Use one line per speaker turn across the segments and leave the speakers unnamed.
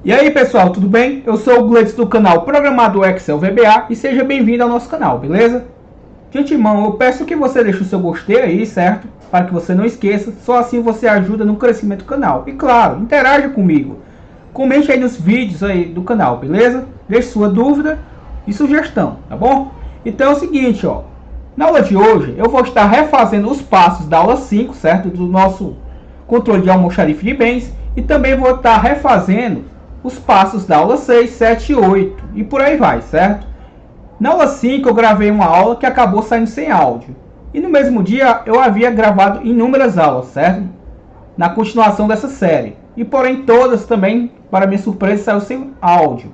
E aí pessoal, tudo bem? Eu sou o Gleitz do canal Programador Excel VBA e seja bem-vindo ao nosso canal, beleza? De antemão, eu peço que você deixe o seu gostei aí, certo? Para que você não esqueça, só assim você ajuda no crescimento do canal. E claro, interaja comigo. Comente aí nos vídeos aí do canal, beleza? Deixe sua dúvida e sugestão, tá bom? Então é o seguinte, ó. Na aula de hoje, eu vou estar refazendo os passos da aula 5, certo? Do nosso controle de almoxarife de bens. E também vou estar refazendo os passos da aula 6, 7 e 8. E por aí vai, certo? Na aula 5 eu gravei uma aula que acabou saindo sem áudio. E no mesmo dia eu havia gravado inúmeras aulas, certo? Na continuação dessa série. E porém todas também, para minha surpresa, saiu sem áudio.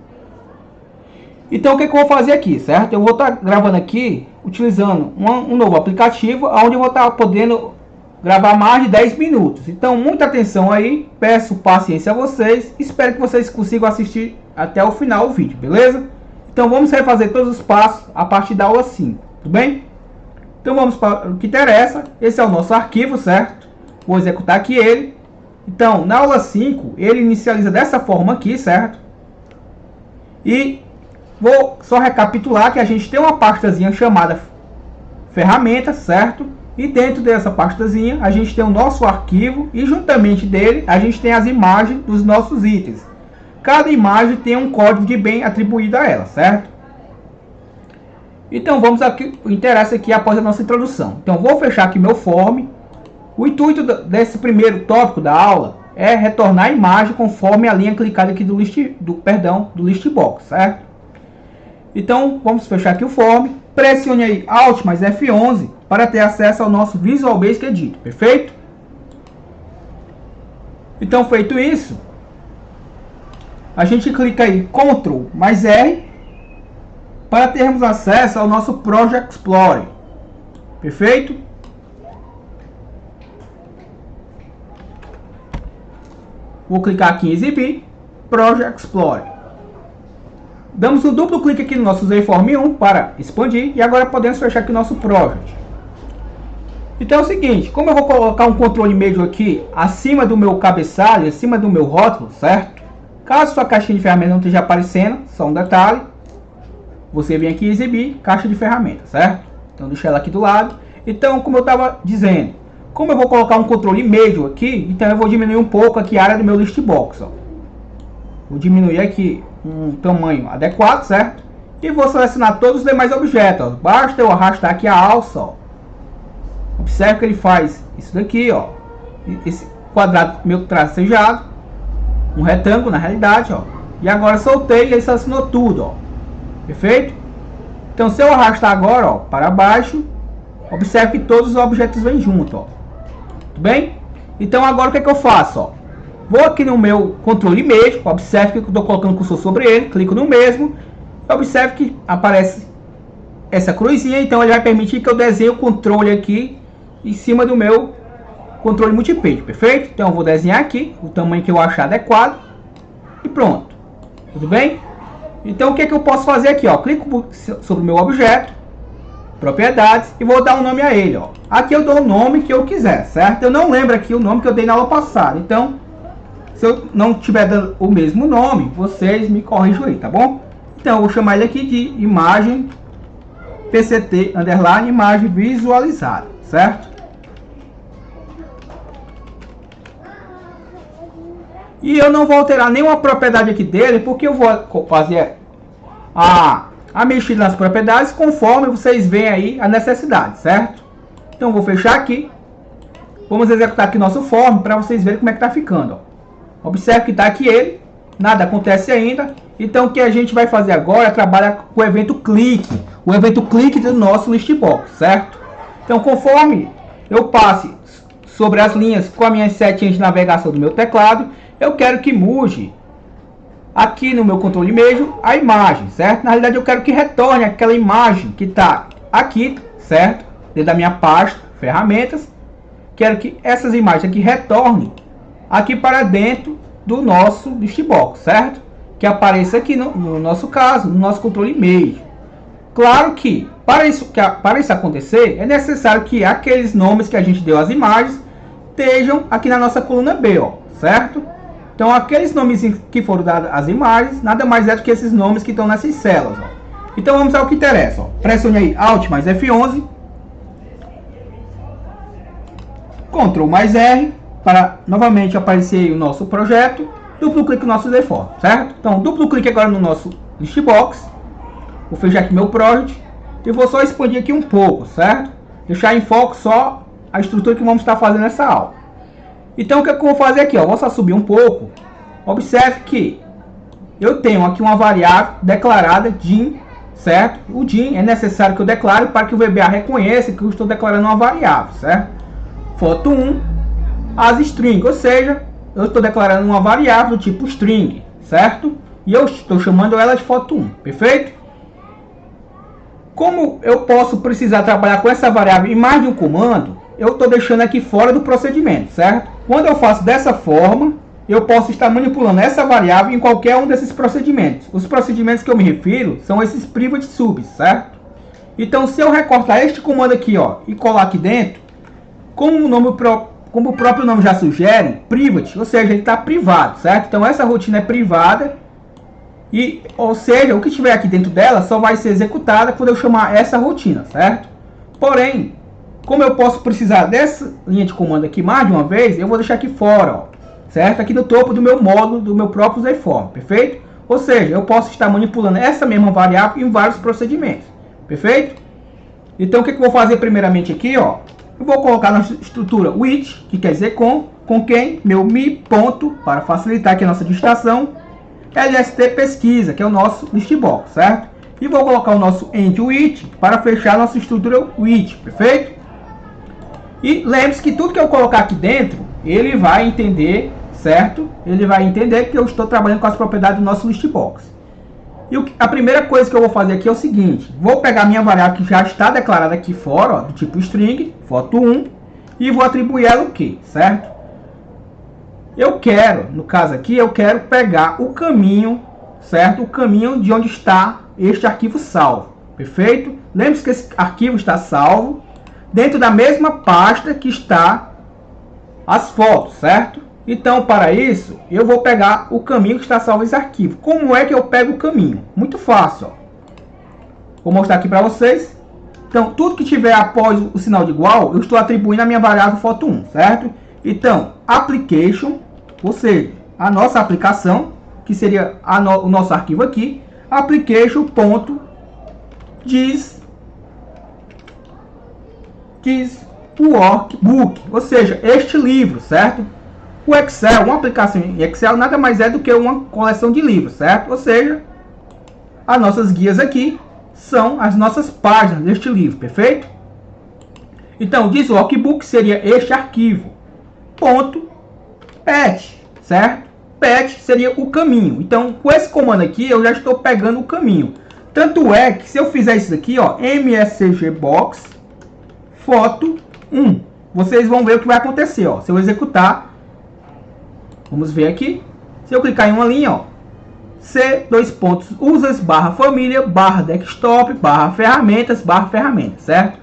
Então o que eu vou fazer aqui, certo? Eu vou estar gravando aqui utilizando um novo aplicativo, onde eu vou estar podendo gravar mais de 10 minutos. Então muita atenção aí, peço paciência a vocês, espero que vocês consigam assistir até o final do vídeo, beleza? Então vamos refazer todos os passos a partir da aula 5, tudo bem? Então vamos para o que interessa. Esse é o nosso arquivo, certo? Vou executar aqui ele. Então na aula 5 ele inicializa dessa forma aqui, certo? E vou só recapitular que a gente tem uma pastazinha chamada ferramentas, certo? E dentro dessa pastazinha a gente tem o nosso arquivo e juntamente dele a gente tem as imagens dos nossos itens. Cada imagem tem um código de bem atribuído a ela, certo? Então vamos aqui, o interesse aqui após a nossa introdução. Então vou fechar aqui meu form. O intuito desse primeiro tópico da aula é retornar a imagem conforme a linha clicada aqui do list box, certo? Então vamos fechar aqui o form. Pressione aí Alt mais F11 para ter acesso ao nosso Visual Basic Editor, perfeito? Então feito isso, a gente clica aí Ctrl mais R para termos acesso ao nosso Project Explorer, perfeito? Vou clicar aqui em exibir Project Explorer. Damos um duplo clique aqui no nosso Z-Form 1 para expandir e agora podemos fechar aqui o nosso project. Então é o seguinte, como eu vou colocar um controle médio aqui acima do meu cabeçalho, acima do meu rótulo, certo? Caso sua caixinha de ferramentas não esteja aparecendo, só um detalhe, você vem aqui exibir caixa de ferramentas, certo? Então deixa ela aqui do lado. Então, como eu estava dizendo, como eu vou colocar um controle médio aqui, então eu vou diminuir um pouco aqui a área do meu list box, ó. Vou diminuir aqui um tamanho adequado, certo? E vou selecionar todos os demais objetos, ó. Basta eu arrastar aqui a alça, ó. Observe que ele faz isso daqui, ó. Esse quadrado meio tracejado, um retângulo na realidade, ó. E agora soltei e ele selecionou tudo, ó. Perfeito? Então se eu arrastar agora, ó, para baixo, observe que todos os objetos vêm junto, ó. Tudo bem? Então agora o que é que eu faço, ó? Vou aqui no meu controle médio, observe que eu estou colocando o cursor sobre ele, clico no mesmo, observe que aparece essa cruzinha, então ele vai permitir que eu desenhe o controle aqui em cima do meu controle multipage, perfeito? Então eu vou desenhar aqui o tamanho que eu achar adequado e pronto, tudo bem? Então o que é que eu posso fazer aqui, ó? Clico sobre o meu objeto, propriedades, e vou dar um nome a ele, ó. Aqui eu dou o nome que eu quiser, certo? Eu não lembro aqui o nome que eu dei na aula passada, então se eu não estiver dando o mesmo nome, vocês me corrijam aí, tá bom? Então eu vou chamar ele aqui de imagem PCT underline imagem visualizada, certo? E eu não vou alterar nenhuma propriedade aqui dele, porque eu vou fazer a mexida nas propriedades conforme vocês veem aí a necessidade, certo? Então vou fechar aqui. Vamos executar aqui nosso form para vocês verem como é que tá ficando, ó. Observe que está aqui ele, nada acontece ainda. Então o que a gente vai fazer agora é trabalhar com o evento clique. O evento clique do nosso list box, certo? Então conforme eu passe sobre as linhas com as minhas setinhas de navegação do meu teclado, eu quero que mude aqui no meu controle médio a imagem, certo? Na realidade eu quero que retorne aquela imagem que está aqui, certo? Dentro da minha pasta, ferramentas. Quero que essas imagens aqui retornem aqui para dentro do nosso list box, certo? Que apareça aqui no nosso caso, no nosso controle médio. Claro que para isso acontecer, é necessário que aqueles nomes que a gente deu às imagens estejam aqui na nossa coluna B, ó, certo? Então aqueles nomes que foram dados às imagens, nada mais é do que esses nomes que estão nessas células, ó. Então vamos ao que interessa, ó. Pressione aí Alt mais F11, Ctrl mais R, para novamente aparecer o nosso projeto, duplo clique no nosso Reform, certo? Então duplo clique agora no nosso Listbox, vou fechar aqui meu project, e vou só expandir aqui um pouco, certo? Deixar em foco só a estrutura que vamos estar fazendo nessa aula. Então o que eu vou fazer aqui, ó, vou só subir um pouco. Observe que eu tenho aqui uma variável declarada DIN, certo? O DIN é necessário que eu declare para que o VBA reconheça que eu estou declarando uma variável, certo? Foto 1, as string, ou seja, eu estou declarando uma variável do tipo string, certo? E eu estou chamando ela de foto 1, perfeito? Como eu posso precisar trabalhar com essa variável em mais de um comando, eu estou deixando aqui fora do procedimento, certo? Quando eu faço dessa forma, eu posso estar manipulando essa variável em qualquer um desses procedimentos. Os procedimentos que eu me refiro são esses private subs, certo? Então, se eu recortar este comando aqui, ó, e colar aqui dentro, como o próprio nome já sugere, private, ou seja, ele está privado, certo? Então, essa rotina é privada, e, ou seja, o que tiver aqui dentro dela só vai ser executada quando eu chamar essa rotina, certo? Porém, como eu posso precisar dessa linha de comando aqui mais de uma vez, eu vou deixar aqui fora, ó, certo? Aqui no topo do meu módulo, do meu próprio Reform, perfeito? Ou seja, eu posso estar manipulando essa mesma variável em vários procedimentos, perfeito? Então, o que eu vou fazer primeiramente aqui, ó? Eu vou colocar na estrutura which, que quer dizer com quem, meu me ponto, para facilitar aqui a nossa digitação, LST pesquisa, que é o nosso listbox, certo? E vou colocar o nosso end which para fechar a nossa estrutura which, perfeito? E lembre-se que tudo que eu colocar aqui dentro, ele vai entender, certo? Ele vai entender que eu estou trabalhando com as propriedades do nosso listbox. E a primeira coisa que eu vou fazer aqui é o seguinte: vou pegar a minha variável que já está declarada aqui fora, ó, do tipo string, foto 1, e vou atribuir ela o que, certo? Eu quero, no caso aqui, eu quero pegar o caminho, certo? O caminho de onde está este arquivo salvo, perfeito? Lembre-se que esse arquivo está salvo dentro da mesma pasta que está as fotos, certo? Então, para isso, eu vou pegar o caminho que está salvo nesse arquivo. Como é que eu pego o caminho? Muito fácil, ó. Vou mostrar aqui para vocês. Então, tudo que tiver após o sinal de igual, eu estou atribuindo a minha variável foto 1, certo? Então, application, ou seja, a nossa aplicação, que seria o nosso arquivo aqui, application.diz workbook, ou seja, este livro, certo? O Excel, uma aplicação em Excel, nada mais é do que uma coleção de livros, certo? Ou seja, as nossas guias aqui são as nossas páginas deste livro, perfeito? Então, diz workbook seria este arquivo, ponto path, certo? Path seria o caminho. Então, com esse comando aqui, eu já estou pegando o caminho. Tanto é que se eu fizer isso aqui, ó, mscgbox foto 1, vocês vão ver o que vai acontecer, ó. Se eu executar, vamos ver aqui. Se eu clicar em uma linha, ó, C, users, família, desktop, ferramentas, certo?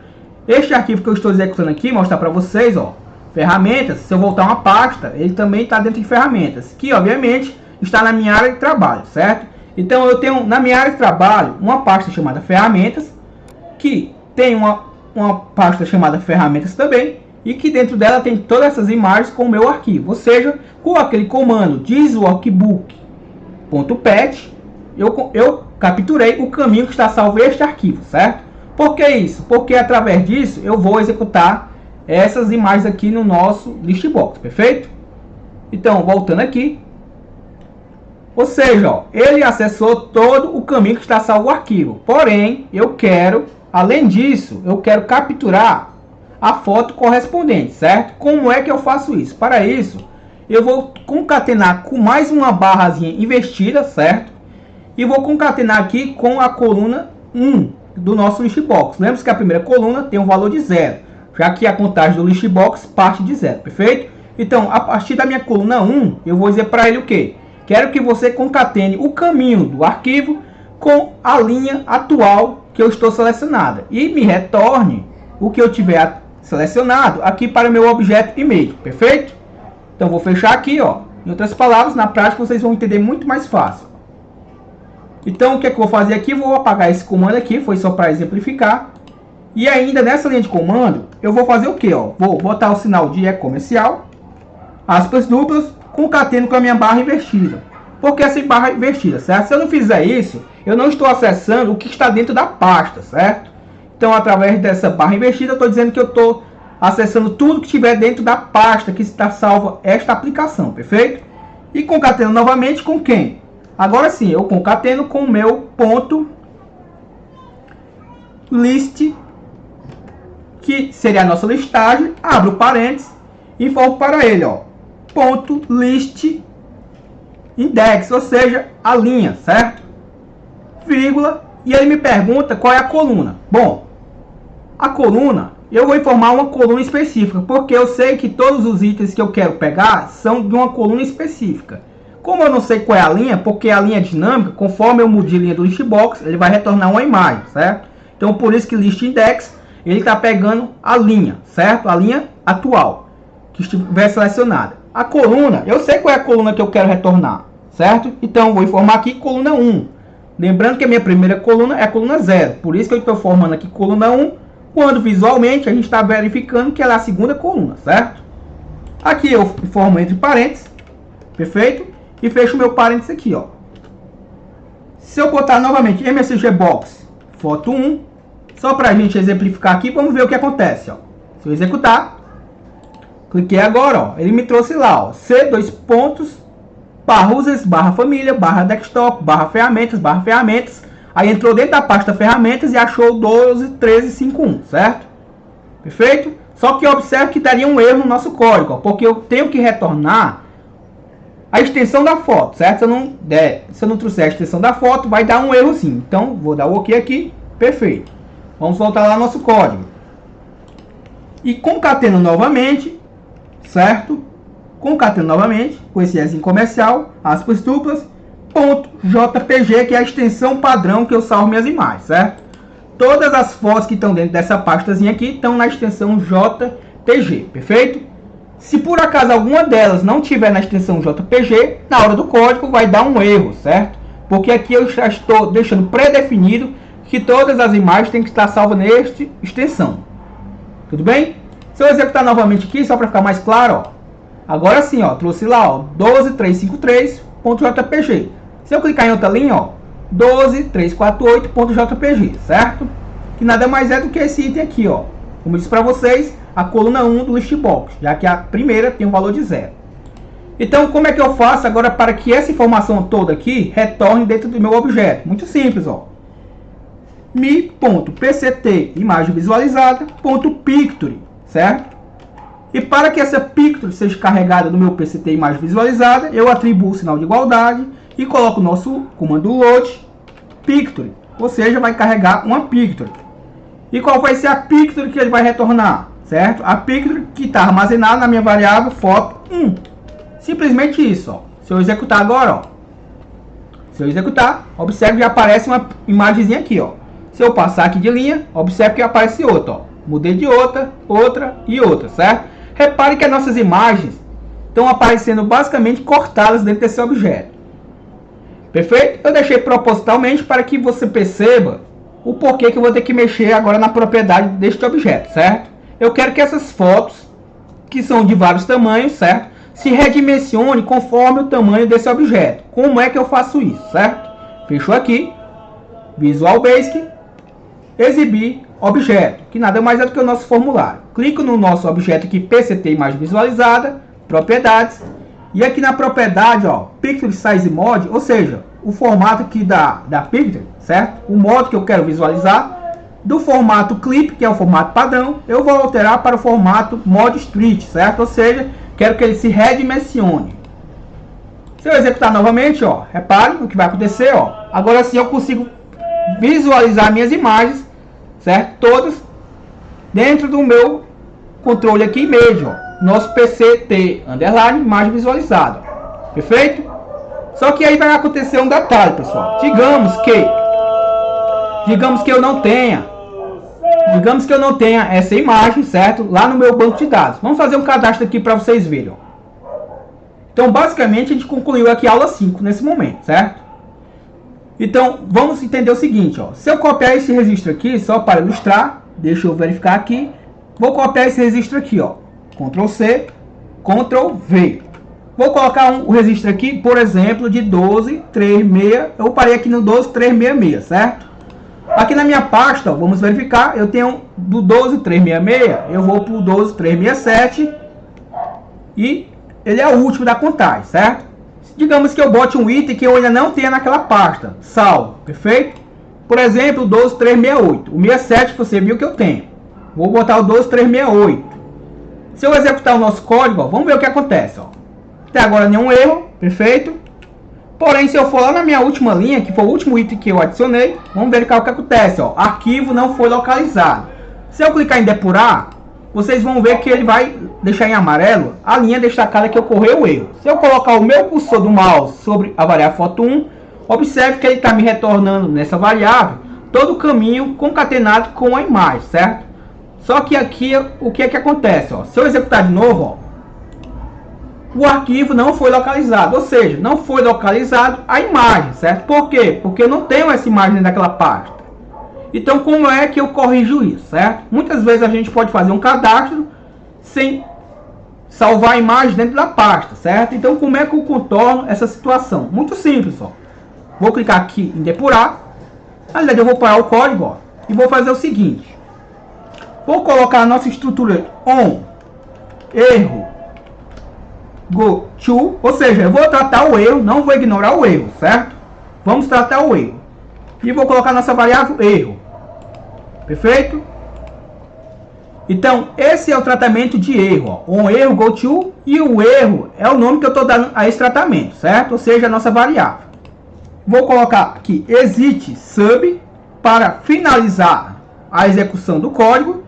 Este arquivo que eu estou executando aqui, mostrar para vocês, ó, ferramentas, se eu voltar uma pasta, ele também está dentro de ferramentas, que obviamente está na minha área de trabalho, certo? Então eu tenho na minha área de trabalho uma pasta chamada ferramentas, que tem uma pasta chamada ferramentas também, e que dentro dela tem todas essas imagens com o meu arquivo. Ou seja, com aquele comando thisworkbook.path, eu capturei o caminho que está salvo este arquivo, certo? Por que isso? Porque através disso eu vou executar essas imagens aqui no nosso listbox, perfeito? Então, voltando aqui, ou seja, ó, ele acessou todo o caminho que está salvo o arquivo. Porém, eu quero, além disso, eu quero capturar a foto correspondente, certo? Como é que eu faço isso? Para isso, eu vou concatenar com mais uma barrazinha invertida, certo? E vou concatenar aqui com a coluna 1 do nosso listbox. Lembre-se que a primeira coluna tem um valor de 0, já que a contagem do listbox parte de 0, perfeito? Então, a partir da minha coluna 1, eu vou dizer para ele o quê? Quero que você concatene o caminho do arquivo com a linha atual que eu estou selecionada e me retorne o que eu tiver selecionado aqui para o meu objeto image, perfeito? Então vou fechar aqui, ó, Em outras palavras, na prática vocês vão entender muito mais fácil. Então o que é que eu vou fazer aqui? Vou apagar esse comando aqui, foi só para exemplificar. E ainda nessa linha de comando, eu vou fazer o que? Vou botar o sinal de comercial, aspas duplas, concateno com a minha barra invertida. Por que essa barra invertida, certo? Se eu não fizer isso, eu não estou acessando o que está dentro da pasta, certo? Então, através dessa barra invertida, eu estou dizendo que eu estou acessando tudo que estiver dentro da pasta que está salva esta aplicação, perfeito? E concateno novamente com quem? Agora sim, eu concateno com o meu ponto list, que seria a nossa listagem, abro parênteses e informo para ele, ponto list index, ou seja, a linha, certo? Vírgula, e ele me pergunta qual é a coluna. Bom, a coluna, eu vou informar uma coluna específica, porque eu sei que todos os itens que eu quero pegar são de uma coluna específica. Como eu não sei qual é a linha, porque a linha é dinâmica, conforme eu mude a linha do listbox, ele vai retornar uma imagem, certo? Então, por isso que list index, ele está pegando a linha, certo? A linha atual, que estiver selecionada. A coluna, eu sei qual é a coluna que eu quero retornar, certo? Então, vou informar aqui coluna 1. Lembrando que a minha primeira coluna é a coluna 0. Por isso que eu estou formando aqui coluna 1, quando visualmente a gente está verificando que ela é a segunda coluna, certo? Aqui eu formo entre parênteses, perfeito? E fecho o meu parênteses aqui, Se eu botar novamente MSG Box, foto 1, só para a gente exemplificar aqui, vamos ver o que acontece, Se eu executar, cliquei agora, ele me trouxe lá, C, dois pontos, barra users, barra família, barra desktop, barra ferramentas, aí entrou dentro da pasta ferramentas e achou 12.13.5.1, certo? Perfeito? Só que observe que daria um erro no nosso código, porque eu tenho que retornar a extensão da foto, certo? Se eu não trouxer a extensão da foto, vai dar um erro sim. Então, vou dar o OK aqui, perfeito. Vamos voltar lá no nosso código. E concateno novamente, certo? Concateno novamente, com esse S comercial, aspas duplas, ponto .jpg, que é a extensão padrão que eu salvo minhas imagens, certo? Todas as fotos que estão dentro dessa pastazinha aqui estão na extensão JPG, perfeito? Se por acaso alguma delas não tiver na extensão JPG, na hora do código vai dar um erro, certo? Porque aqui eu já estou deixando pré-definido que todas as imagens têm que estar salvas nesta extensão. Tudo bem? Se eu executar novamente aqui, só para ficar mais claro, agora sim, trouxe lá, 12.353.jpg. Se eu clicar em outra linha, 12.348.jpg, certo? Que nada mais é do que esse item aqui, Como eu disse para vocês, a coluna 1 do listbox, já que a primeira tem um valor de 0. Então, como é que eu faço agora para que essa informação toda aqui retorne dentro do meu objeto? Muito simples, mi.pct imagem visualizada .picture, certo? E para que essa picture seja carregada no meu pct imagem visualizada, eu atribuo o sinal de igualdade e coloco o nosso comando load picture, ou seja, vai carregar uma picture. E qual vai ser a picture que ele vai retornar, certo? A picture que está armazenada na minha variável foto 1. Simplesmente isso, Se eu executar agora, se eu executar, observe que aparece uma imagenzinha aqui, Se eu passar aqui de linha, observe que aparece outra, Mudei de outra e outra, certo? Repare que as nossas imagens estão aparecendo basicamente cortadas dentro desse objeto. Perfeito? Eu deixei propositalmente para que você perceba o porquê que eu vou ter que mexer agora na propriedade deste objeto, certo? Eu quero que essas fotos, que são de vários tamanhos, certo? Se redimensione conforme o tamanho desse objeto. Como é que eu faço isso, certo? Fechou aqui, Visual Basic, exibir objeto, que nada mais é do que o nosso formulário. Clico no nosso objeto aqui, PCT imagem visualizada, propriedades, e aqui na propriedade, Picture Size Mode, ou seja, o formato aqui da Picture, certo? O modo que eu quero visualizar, do formato Clip, que é o formato padrão, eu vou alterar para o formato Mod Street, certo? Ou seja, quero que ele se redimensione. Se eu executar novamente, repare o que vai acontecer, agora sim eu consigo visualizar minhas imagens, certo? Todas dentro do meu controle aqui médio, nosso PCT underline imagem visualizada, perfeito? Só que aí vai acontecer um detalhe, pessoal. Digamos que eu não tenha essa imagem, certo? Lá no meu banco de dados. Vamos fazer um cadastro aqui para vocês verem. Então, basicamente, a gente concluiu aqui a aula 5 nesse momento, certo? Então, vamos entender o seguinte, ó. Se eu copiar esse registro aqui, só para ilustrar, deixa eu verificar aqui. Vou copiar esse registro aqui, ó. Ctrl C, Ctrl V. Vou colocar o registro aqui, por exemplo, de 12.366. Eu parei aqui no 12.366, certo? Aqui na minha pasta, ó, vamos verificar, eu tenho do 12.366, eu vou para o 12.367 e ele é o último da contagem, certo? Digamos que eu bote um item que eu ainda não tenha naquela pasta, salvo, perfeito? Por exemplo, o 12.368, o 67 você viu que eu tenho. Vou botar o 12.368. Se eu executar o nosso código, ó, vamos ver o que acontece, ó. Até agora nenhum erro, perfeito? Porém, se eu for lá na minha última linha, que foi o último item que eu adicionei, vamos verificar o que acontece, ó. Arquivo não foi localizado. Se eu clicar em depurar, vocês vão ver que ele vai deixar em amarelo a linha destacada que ocorreu o erro. Se eu colocar o meu cursor do mouse sobre a variável foto 1, observe que ele está me retornando nessa variável todo o caminho concatenado com a imagem, certo? Só que aqui, o que é que acontece, ó? Se eu executar de novo, ó, o arquivo não foi localizado, ou seja, não foi localizado a imagem, certo? Por quê? Porque eu não tenho essa imagem dentro daquela pasta. Então, como é que eu corrijo isso, certo? Muitas vezes a gente pode fazer um cadastro sem salvar a imagem dentro da pasta, certo? Então, como é que eu contorno essa situação? Muito simples, ó. Vou clicar aqui em depurar. Na verdade, eu vou parar o código, ó, e vou fazer o seguinte. Vou colocar a nossa estrutura on, erro, go to, ou seja, eu vou tratar o erro, não vou ignorar o erro, certo? Vamos tratar o erro. E vou colocar nossa variável erro. Perfeito? Então, esse é o tratamento de erro, ó. On erro, go to, e o erro é o nome que eu estou dando a esse tratamento, certo? Ou seja, a nossa variável. Vou colocar aqui exit sub para finalizar a execução do código.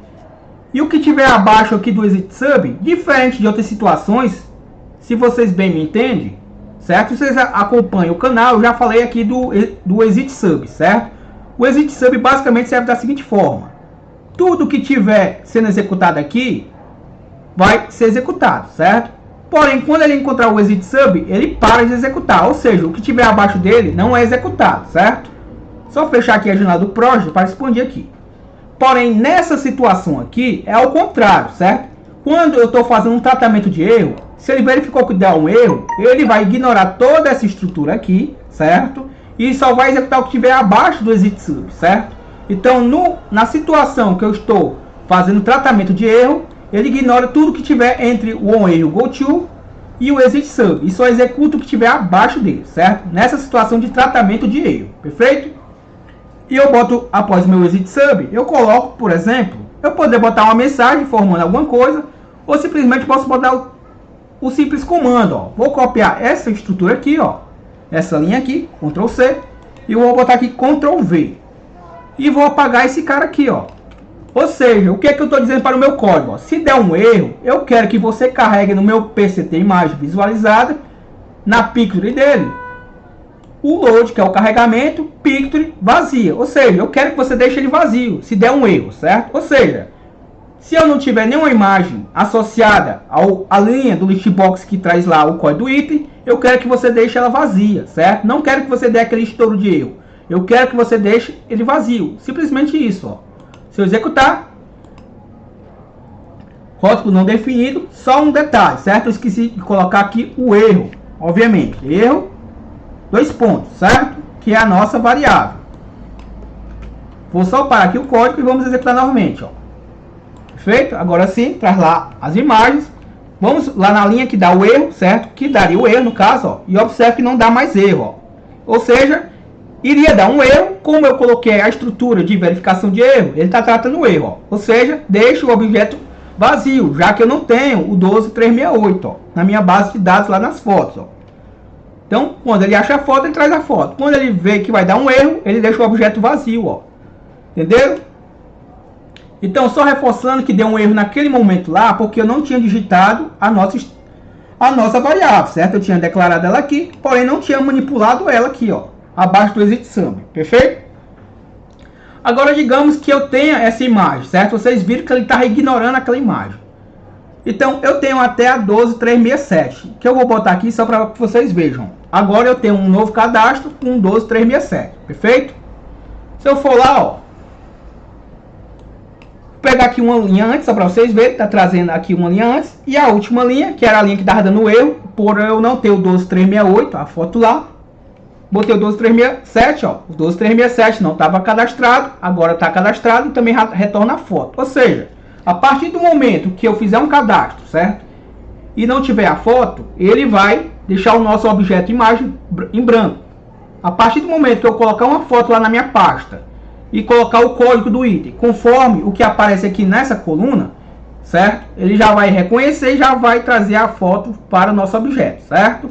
E o que tiver abaixo aqui do exit sub, diferente de outras situações, se vocês bem me entendem, certo? Se vocês acompanham o canal, eu já falei aqui do exit sub, certo? O exit sub basicamente serve da seguinte forma: tudo que tiver sendo executado aqui vai ser executado, certo? Porém, quando ele encontrar o exit sub, ele para de executar, ou seja, o que tiver abaixo dele não é executado, certo? Só fechar aqui a janela do project para expandir aqui. Porém, nessa situação aqui é ao contrário, certo? Quando eu estou fazendo um tratamento de erro, se ele verificou que deu um erro, ele vai ignorar toda essa estrutura aqui, certo? E só vai executar o que estiver abaixo do exit sub, certo? Então, na situação que eu estou fazendo tratamento de erro, ele ignora tudo que tiver entre o on erro, go to e o exit sub, e só executa o que tiver abaixo dele, certo? Nessa situação de tratamento de erro, perfeito? E eu boto, após o meu exit sub, eu coloco, por exemplo, eu poder botar uma mensagem informando alguma coisa, ou simplesmente posso botar o simples comando, ó. Vou copiar essa estrutura aqui, ó, essa linha aqui, Ctrl C, e vou botar aqui Ctrl V. E vou apagar esse cara aqui, ó. Ou seja, o que é que eu estou dizendo para o meu código? Ó? Se der um erro, eu quero que você carregue no meu PCT imagem visualizada, na picture dele, o load, que é o carregamento, picture vazia. Ou seja, eu quero que você deixe ele vazio, se der um erro, certo? Ou seja, se eu não tiver nenhuma imagem associada à linha do listbox que traz lá o código do item, eu quero que você deixe ela vazia, certo? Não quero que você dê aquele estouro de erro. Eu quero que você deixe ele vazio. Simplesmente isso, ó. Se eu executar, rótulo não definido, só um detalhe, certo? Eu esqueci de colocar aqui o erro, obviamente. Erro, 2 pontos, certo? Que é a nossa variável. Vou só parar aqui o código e vamos executar novamente, ó. Perfeito? Agora sim, traz lá as imagens. Vamos lá na linha que dá o erro, certo? Que daria o erro no caso, ó. E observe que não dá mais erro, ó. Ou seja, iria dar um erro, como eu coloquei a estrutura de verificação de erro, ele está tratando o erro, ó. Ou seja, deixa o objeto vazio, já que eu não tenho o 12.368, ó, na minha base de dados lá nas fotos, ó. Então, quando ele acha a foto, ele traz a foto. Quando ele vê que vai dar um erro, ele deixa o objeto vazio, ó. Entendeu? Então, só reforçando que deu um erro naquele momento lá, porque eu não tinha digitado a nossa variável, certo? Eu tinha declarado ela aqui, porém não tinha manipulado ela aqui, ó, abaixo do exit sub, perfeito? Agora, digamos que eu tenha essa imagem, certo? Vocês viram que ele está ignorando aquela imagem. Então eu tenho até a 12367, que eu vou botar aqui só para que vocês vejam. Agora eu tenho um novo cadastro com 12367, perfeito? Se eu for lá, ó, vou pegar aqui uma linha antes só para vocês verem, tá trazendo aqui uma linha antes, e a última linha, que era a linha que estava dando erro, por eu não ter o 12368, a foto lá. Botei o 12367, ó, o 12367 não estava cadastrado, agora está cadastrado e também retorna a foto. Ou seja, a partir do momento que eu fizer um cadastro, certo? E não tiver a foto, ele vai deixar o nosso objeto imagem em branco. A partir do momento que eu colocar uma foto lá na minha pasta e colocar o código do item, conforme o que aparece aqui nessa coluna, certo? Ele já vai reconhecer e já vai trazer a foto para o nosso objeto, certo?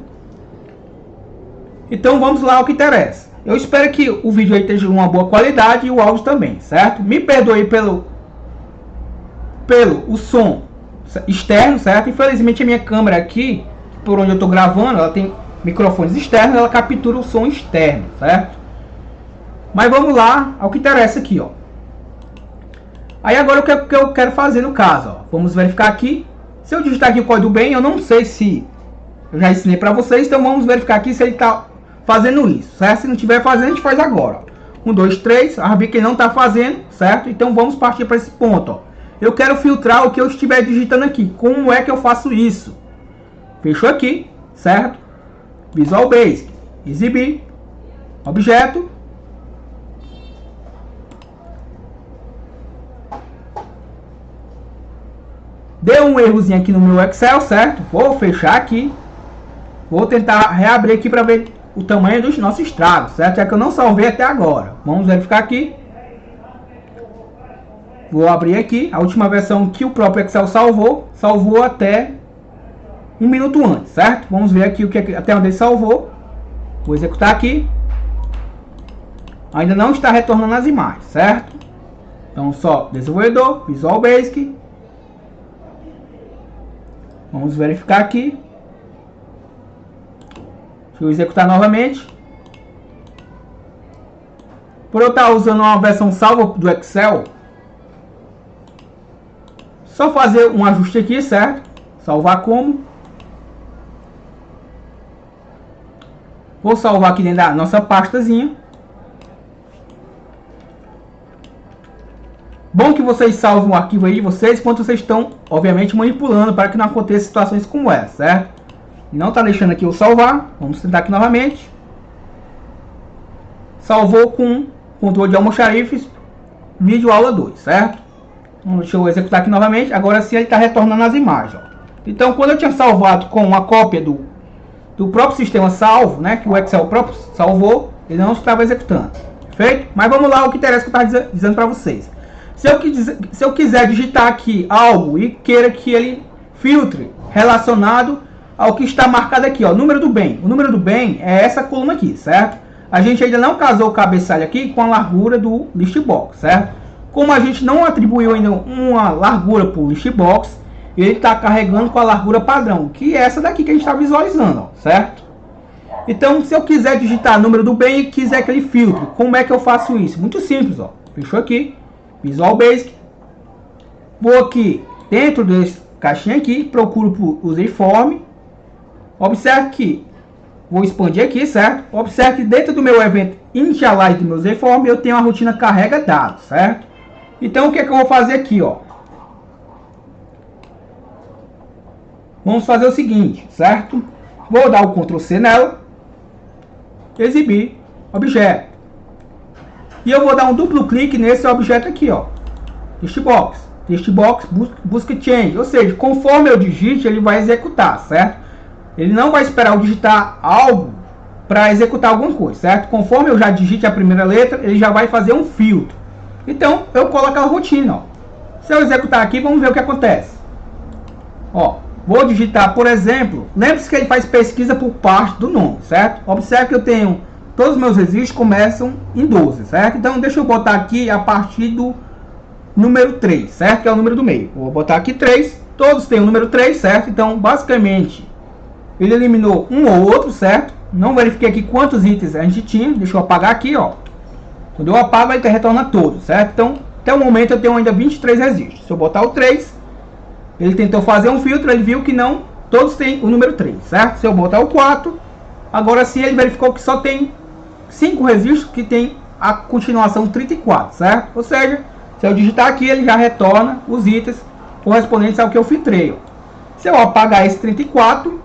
Então vamos lá ao que interessa. Eu espero que o vídeo aí esteja de uma boa qualidade e o áudio também, certo? Me perdoe pelo o som externo, certo? Infelizmente a minha câmera aqui, por onde eu estou gravando, ela tem microfones externos, ela captura o som externo, certo? Mas vamos lá ao que interessa aqui, ó. Aí agora o que eu quero fazer no caso, ó. Vamos verificar aqui. Se eu digitar aqui o código bem, eu não sei se eu já ensinei para vocês, então vamos verificar aqui se ele está fazendo isso, certo? Se não estiver fazendo, a gente faz agora, ó. 1, 2, 3, a ver que ele não está fazendo, certo? Então vamos partir para esse ponto, ó. Eu quero filtrar o que eu estiver digitando aqui. Como é que eu faço isso? Fechou aqui, certo? Visual Basic, exibir, objeto. Deu um errozinho aqui no meu Excel, certo? Vou fechar aqui. Vou tentar reabrir aqui para ver o tamanho dos nossos estragos, certo? É que eu não salvei até agora. Vamos verificar aqui. Vou abrir aqui. A última versão que o próprio Excel salvou até 1 minuto antes, certo? Vamos ver aqui até onde ele salvou. Vou executar aqui. Ainda não está retornando as imagens, certo? Então só desenvolvedor, Visual Basic. Vamos verificar aqui. Deixa eu executar novamente. Por eu estar usando uma versão salva do Excel, só fazer um ajuste aqui, certo? Salvar como. Vou salvar aqui dentro da nossa pastazinha. Bom que vocês salvem o arquivo aí de vocês enquanto vocês estão, obviamente, manipulando para que não aconteça situações como essa, certo? Não está deixando aqui eu salvar. Vamos tentar aqui novamente. Salvou com controle de almoxarifes, vídeo aula 2, certo? Deixa eu executar aqui novamente. Agora sim ele está retornando as imagens, ó. Então quando eu tinha salvado com uma cópia do próprio sistema salvo, né, que o Excel próprio salvou, ele não estava executando, perfeito? Mas vamos lá, o que interessa que eu estava dizendo para vocês. Se eu quiser digitar aqui algo e queira que ele filtre relacionado ao que está marcado aqui, ó, número do bem. O número do bem é essa coluna aqui, certo? A gente ainda não casou o cabeçalho aqui com a largura do list box, certo? Como a gente não atribuiu ainda uma largura para o list box, ele está carregando com a largura padrão, que é essa daqui que a gente está visualizando, ó, certo? Então, se eu quiser digitar número do bem e quiser que ele filtre, como é que eu faço isso? Muito simples, ó. Fechou aqui. Visual Basic. Vou aqui dentro desse caixinha aqui, procuro por Useiform. Observe que vou expandir aqui, certo? Observe que dentro do meu evento Initialize do meu Useiform eu tenho a rotina carrega dados, certo? Então o que é que eu vou fazer aqui, ó? Vamos fazer o seguinte, certo? Vou dar o Ctrl C nela, exibir objeto. E eu vou dar um duplo clique nesse objeto aqui, ó. Textbox, busca change. Ou seja, conforme eu digite, ele vai executar, certo? Ele não vai esperar eu digitar algo para executar alguma coisa, certo? Conforme eu já digite a primeira letra, ele já vai fazer um filtro. Então, eu coloco a rotina, ó. Se eu executar aqui, vamos ver o que acontece. Ó, vou digitar, por exemplo, lembre-se que ele faz pesquisa por parte do nome, certo? Observe que eu tenho, todos os meus registros começam em 12, certo? Então, deixa eu botar aqui a partir do número 3, certo? Que é o número do meio. Vou botar aqui 3, todos têm o número 3, certo? Então, basicamente, ele eliminou um ou outro, certo? Não verifiquei aqui quantos itens a gente tinha, deixa eu apagar aqui, ó. Quando eu apago, ele retorna todos, certo? Então, até o momento eu tenho ainda 23 registros. Se eu botar o 3, ele tentou fazer um filtro, ele viu que não, todos têm o número 3, certo? Se eu botar o 4, agora sim ele verificou que só tem 5 registros que tem a continuação 34, certo? Ou seja, se eu digitar aqui, ele já retorna os itens correspondentes ao que eu filtrei. Se eu apagar esse 34,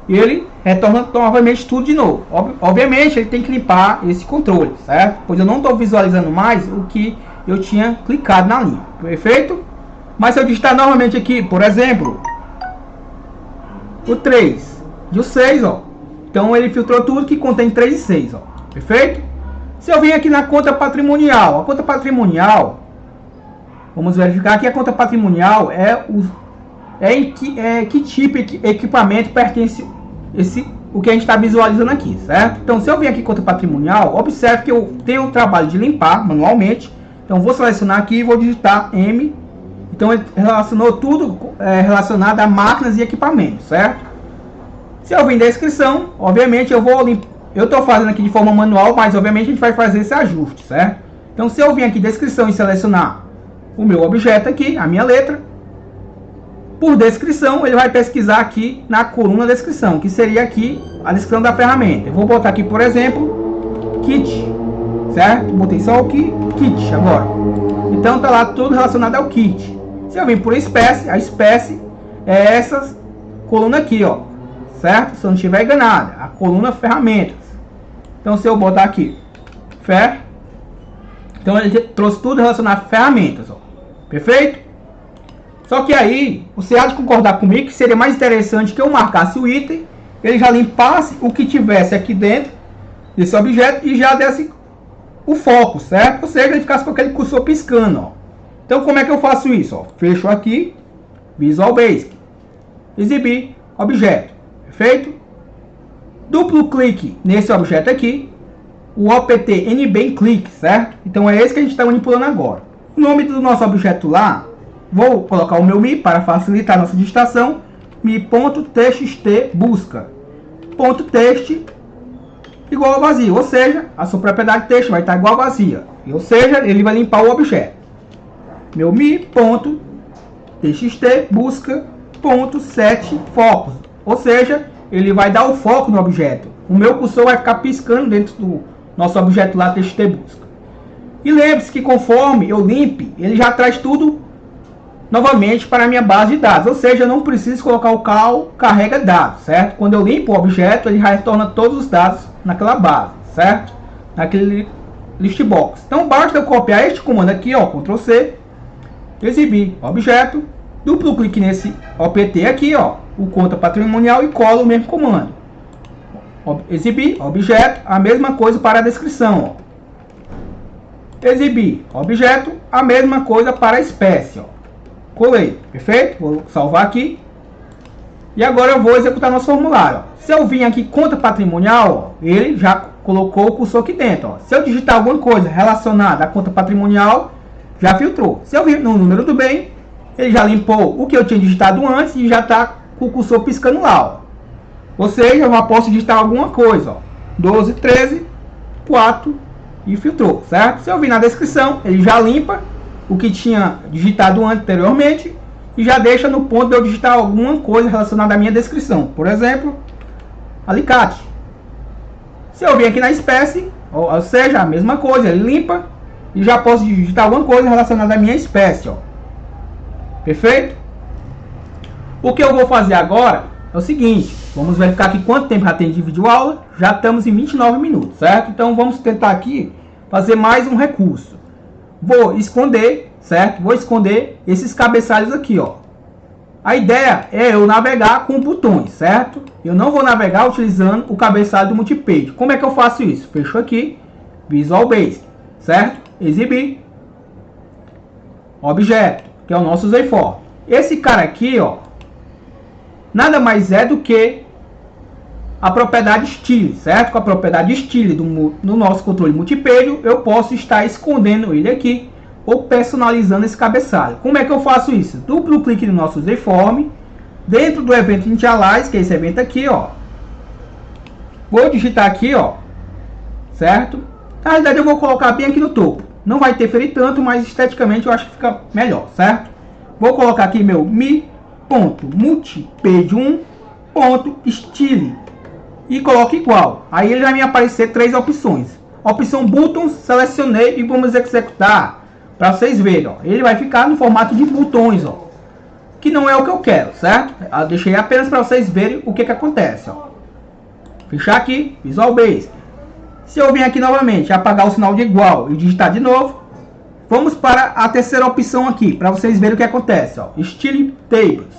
ele retorna novamente tudo de novo. Obviamente, ele tem que limpar esse controle, certo? Pois eu não estou visualizando mais o que eu tinha clicado na linha. Perfeito? Mas se eu digitar novamente aqui, por exemplo, o 3 e o 6, ó. Então ele filtrou tudo que contém 3 e 6, ó. Perfeito? Se eu vim aqui na conta patrimonial, a conta patrimonial, vamos verificar que a conta patrimonial em que tipo de equipamento pertence o que a gente está visualizando aqui, certo? Então, se eu vim aqui em conta patrimonial, observe que eu tenho o trabalho de limpar manualmente. Então, vou selecionar aqui e vou digitar M. Então, ele relacionou tudo relacionado a máquinas e equipamentos, certo? Se eu vim da descrição, obviamente eu vou limpar. Eu estou fazendo aqui de forma manual, mas obviamente a gente vai fazer esse ajuste, certo? Então, se eu vim aqui em descrição e selecionar o meu objeto aqui, a minha letra, por descrição, ele vai pesquisar aqui na coluna descrição, que seria aqui a descrição da ferramenta. Eu vou botar aqui, por exemplo, kit, certo? Botei só o kit agora. Então, tá lá tudo relacionado ao kit. Se eu vim por espécie, a espécie é essa coluna aqui, ó, certo? Se eu não estiver enganado, a coluna ferramentas. Então, se eu botar aqui, então ele trouxe tudo relacionado a ferramentas, ó. Perfeito? Só que aí, você há de concordar comigo que seria mais interessante que eu marcasse o item, ele já limpasse o que tivesse aqui dentro desse objeto e já desse o foco, certo? Ou seja, ele ficasse com aquele cursor piscando, ó. Então, como é que eu faço isso? Ó? Fecho aqui, Visual Basic, exibir objeto, perfeito? Duplo clique nesse objeto aqui, o OPT NB click, certo? Então, é esse que a gente está manipulando agora. O nome do nosso objeto lá, vou colocar o meu mi para facilitar a nossa digitação, mi.txt busca, ponto text igual a vazio, ou seja, a sua propriedade texto vai estar igual a vazia, ou seja, ele vai limpar o objeto. Meu mi.txt busca ponto set focus, ou seja, ele vai dar o foco no objeto. O meu cursor vai ficar piscando dentro do nosso objeto lá txt busca. E lembre-se que conforme eu limpe, ele já traz tudo novamente para a minha base de dados, ou seja, eu não preciso colocar o cal carrega dados, certo? Quando eu limpo o objeto, ele já retorna todos os dados naquela base, certo? Naquele list box. Então basta eu copiar este comando aqui, ó, Ctrl C, exibir objeto, duplo clique nesse OPT aqui, ó, o conta patrimonial, e colo o mesmo comando. Exibir objeto, a mesma coisa para a descrição, ó. Exibir objeto, a mesma coisa para a espécie, ó. Colei, perfeito? Vou salvar aqui. E agora eu vou executar nosso formulário, ó. Se eu vim aqui conta patrimonial, ó, ele já colocou o cursor aqui dentro, ó. Se eu digitar alguma coisa relacionada à conta patrimonial, já filtrou. Se eu vir no número do bem, ele já limpou o que eu tinha digitado antes e já está com o cursor piscando lá, ó. Ou seja, eu já posso digitar alguma coisa, ó. 12, 13, 4 e filtrou, certo? Se eu vir na descrição, ele já limpa o que tinha digitado anteriormente e já deixa no ponto de eu digitar alguma coisa relacionada à minha descrição. Por exemplo, alicate. Se eu vir aqui na espécie, ou seja, a mesma coisa, ele limpa e já posso digitar alguma coisa relacionada à minha espécie, ó. Perfeito? O que eu vou fazer agora é o seguinte, vamos verificar aqui quanto tempo já tem de vídeo aula. Já estamos em 29 minutos, certo? Então vamos tentar aqui fazer mais um recurso. Vou esconder, certo? Vou esconder esses cabeçalhos aqui, ó. A ideia é eu navegar com botões, certo? Eu não vou navegar utilizando o cabeçalho do multipage. Como é que eu faço isso? Fecho aqui, Visual Basic, certo? Exibir objeto, que é o nosso userform. Esse cara aqui, ó, nada mais é do que a propriedade style, certo? Com a propriedade style no nosso controle multipage, eu posso estar escondendo ele aqui ou personalizando esse cabeçalho. Como é que eu faço isso? Duplo clique no nosso userform, dentro do evento initialize, que é esse evento aqui, ó. Vou digitar aqui, ó, certo? Na realidade eu vou colocar bem aqui no topo. Não vai interferir tanto, mas esteticamente eu acho que fica melhor, certo? Vou colocar aqui meu mi.multipage1.style e coloco igual. Aí ele vai me aparecer três opções. Opção buttons, selecionei e vamos executar. Para vocês verem, ó. Ele vai ficar no formato de botões, ó. Que não é o que eu quero, certo? Eu deixei apenas para vocês verem o que acontece, ó. Fechar aqui, Visual Basic. Se eu vir aqui novamente, apagar o sinal de igual e digitar de novo, vamos para a terceira opção aqui, para vocês verem o que acontece, ó. Style Tables,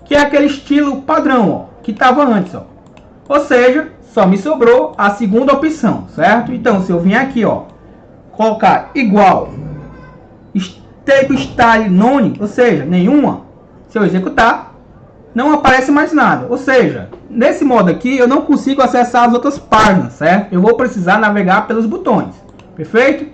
que é aquele estilo padrão, ó, que estava antes, ó. Ou seja, só me sobrou a segunda opção, certo? Então, se eu vir aqui, ó, colocar igual, Table Style None, ou seja, nenhuma, se eu executar, não aparece mais nada. Ou seja, nesse modo aqui, eu não consigo acessar as outras páginas, certo? Eu vou precisar navegar pelos botões, perfeito?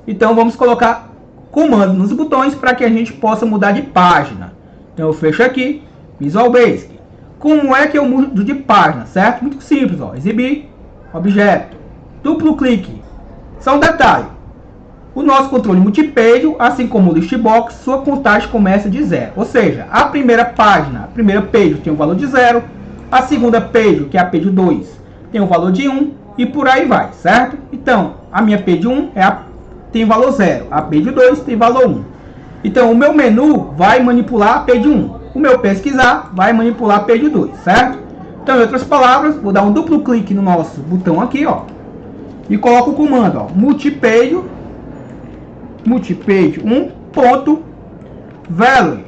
Então, vamos colocar comando nos botões para que a gente possa mudar de página. Então, eu fecho aqui, Visual Basic. Como é que eu mudo de página, certo? Muito simples, ó. Exibir, objeto, duplo clique. Só um detalhe. O nosso controle multipage, assim como o listbox, sua contagem começa de 0. Ou seja, a primeira página, a primeira page tem um valor de 0. A segunda page, que é a page 2, tem um valor de 1. E por aí vai, certo? Então, a minha page 1 tem valor 0. A page 2 tem valor 1. Então, o meu menu vai manipular a page 1. O meu pesquisar vai manipular a page 2, certo? Então, em outras palavras, vou dar um duplo clique no nosso botão aqui, ó. E coloco o comando, ó, multipage 1.value.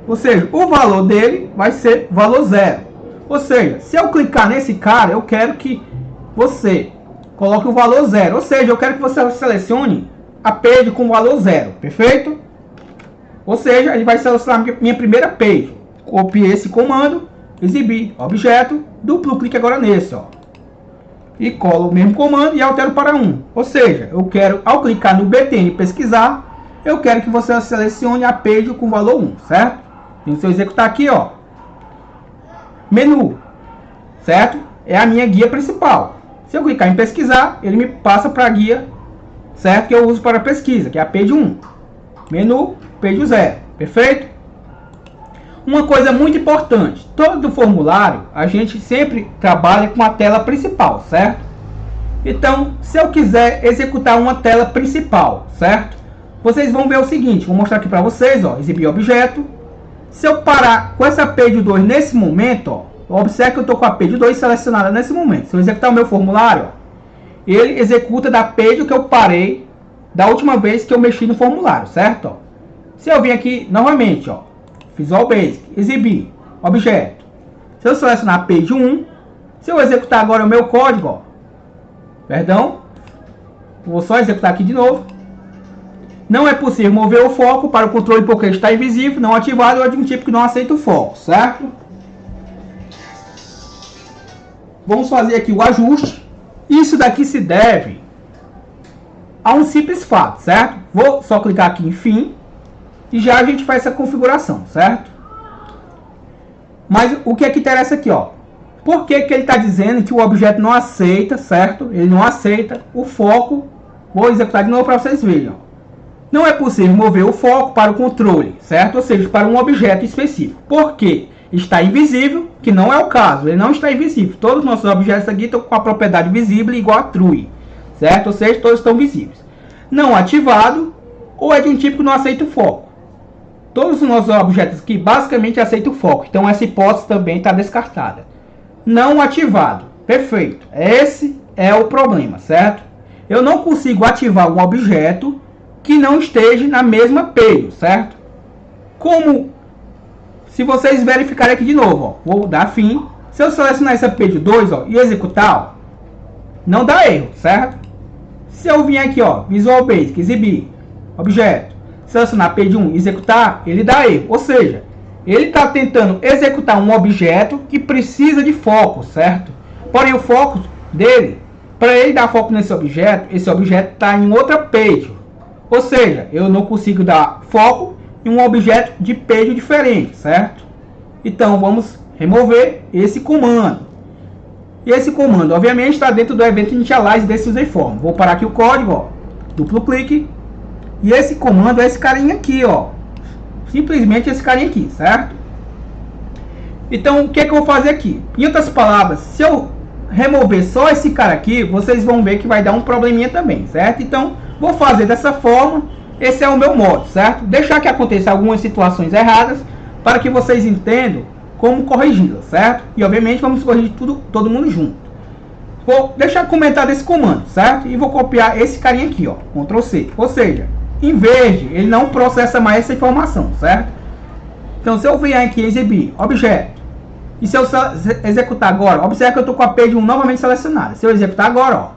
Ou seja, o valor dele vai ser valor 0. Ou seja, se eu clicar nesse cara, eu quero que você coloque o valor 0. Ou seja, eu quero que você selecione a page com valor 0. Perfeito? Ou seja, ele vai selecionar minha primeira page. Copiei esse comando, exibir objeto, duplo clique agora nesse, ó. E colo o mesmo comando e altero para 1. Ou seja, eu quero, ao clicar no btn pesquisar, eu quero que você selecione a page com valor 1, certo? Então, se eu executar aqui, ó, menu, certo? É a minha guia principal. Se eu clicar em pesquisar, ele me passa para a guia, certo? Que eu uso para pesquisa, que é a page 1. Menu, page 0, perfeito? Uma coisa muito importante, todo formulário a gente sempre trabalha com a tela principal, certo? Então, se eu quiser executar uma tela principal, certo? Vocês vão ver o seguinte, vou mostrar aqui para vocês, ó, exibir objeto. Se eu parar com essa page 2 nesse momento, ó, observe que eu estou com a page 2 selecionada nesse momento. Se eu executar o meu formulário, ó, ele executa da page que eu parei da última vez que eu mexi no formulário, certo? Ó. Se eu vir aqui novamente, ó, Visual Basic, exibir, objeto. Se eu selecionar a page 1, se eu executar agora o meu código, ó, perdão, vou só executar aqui de novo. Não é possível mover o foco para o controle porque está invisível, não ativado ou de um tipo que não aceita o foco, certo? Vamos fazer aqui o ajuste. Isso daqui se deve a um simples fato, certo? Vou só clicar aqui em fim. E já a gente faz essa configuração, certo? Mas o que é que interessa aqui, ó? Por que que ele está dizendo que o objeto não aceita, certo? Ele não aceita o foco. Vou executar de novo para vocês verem, ó. Não é possível mover o foco para o controle, certo? Ou seja, para um objeto específico. Por quê? Está invisível, que não é o caso. Ele não está invisível. Todos os nossos objetos aqui estão com a propriedade visível igual a true, certo? Ou seja, todos estão visíveis. Não ativado, ou é de um tipo que não aceita o foco. Todos os nossos objetos aqui basicamente aceitam o foco. Então essa hipótese também está descartada. Não ativado. Perfeito. Esse é o problema, certo? Eu não consigo ativar um objeto que não esteja na mesma page, certo? Como? Se vocês verificarem aqui de novo, ó, vou dar fim. Se eu selecionar essa page 2, ó, e executar, ó, não dá erro, certo? Se eu vir aqui, ó, Visual Basic, exibir, objeto, selecionar page 1 e executar, ele dá erro. Ou seja, ele está tentando executar um objeto que precisa de foco, certo? Porém, o foco dele, para ele dar foco nesse objeto, esse objeto está em outra page. Ou seja, eu não consigo dar foco em um objeto de page diferente, certo? Então, vamos remover esse comando. E esse comando, obviamente, está dentro do evento initialize desse userform. Vou parar aqui o código, ó, duplo clique. E esse comando é esse carinha aqui, ó, Simplesmente esse carinha aqui, certo? Então, o que é que eu vou fazer aqui? Em outras palavras, se eu remover só esse cara aqui, vocês vão ver que vai dar um probleminha também, certo? Então, vou fazer dessa forma. Esse é o meu modo, certo? Deixar que aconteça algumas situações erradas para que vocês entendam como corrigi-las, certo? E, obviamente, vamos corrigir todo mundo junto. Vou deixar comentar desse comando, certo? E vou copiar esse carinha aqui, ó, Ctrl C. Ou seja, em verde, ele não processa mais essa informação, certo? Então, se eu vier aqui em exibir objeto, e se eu executar agora, observe que eu estou com a page 1 novamente selecionada. Se eu executar agora, ó,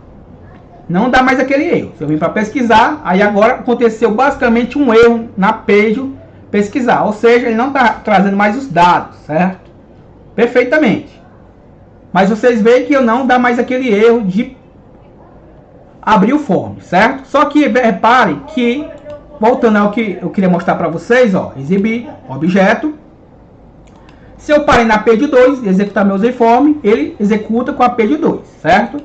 não dá mais aquele erro. Se eu vim para pesquisar, aí agora aconteceu basicamente um erro na page pesquisar. Ou seja, ele não está trazendo mais os dados, certo? Perfeitamente. Mas vocês veem que eu não dá mais aquele erro de abrir o form, certo? Só que reparem que, voltando ao que eu queria mostrar para vocês, ó, exibir objeto. Se eu parei na page 2 e executar meu Z-Form, ele executa com a page 2, certo?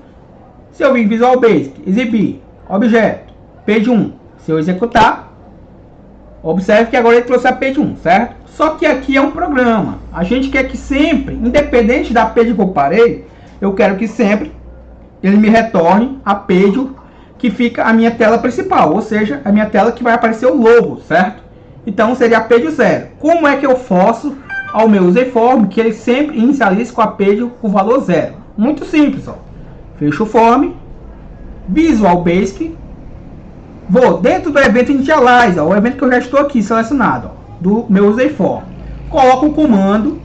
Se eu vir em Visual Basic, exibir objeto, page 1, se eu executar, observe que agora ele trouxe a page 1, certo? Só que aqui é um programa. A gente quer que sempre, independente da page que eu parei, eu quero que sempre ele me retorne a page que fica a minha tela principal, ou seja, a minha tela que vai aparecer o logo, certo? Então seria a page 0. Como é que eu forço ao meu Z-Form que ele sempre inicialize com a page com o valor 0? Muito simples, ó. Fecho o form, Visual Basic, vou dentro do evento Initialize, ó, o evento que eu já estou aqui selecionado, ó, do meu Z-Form. Coloco o comando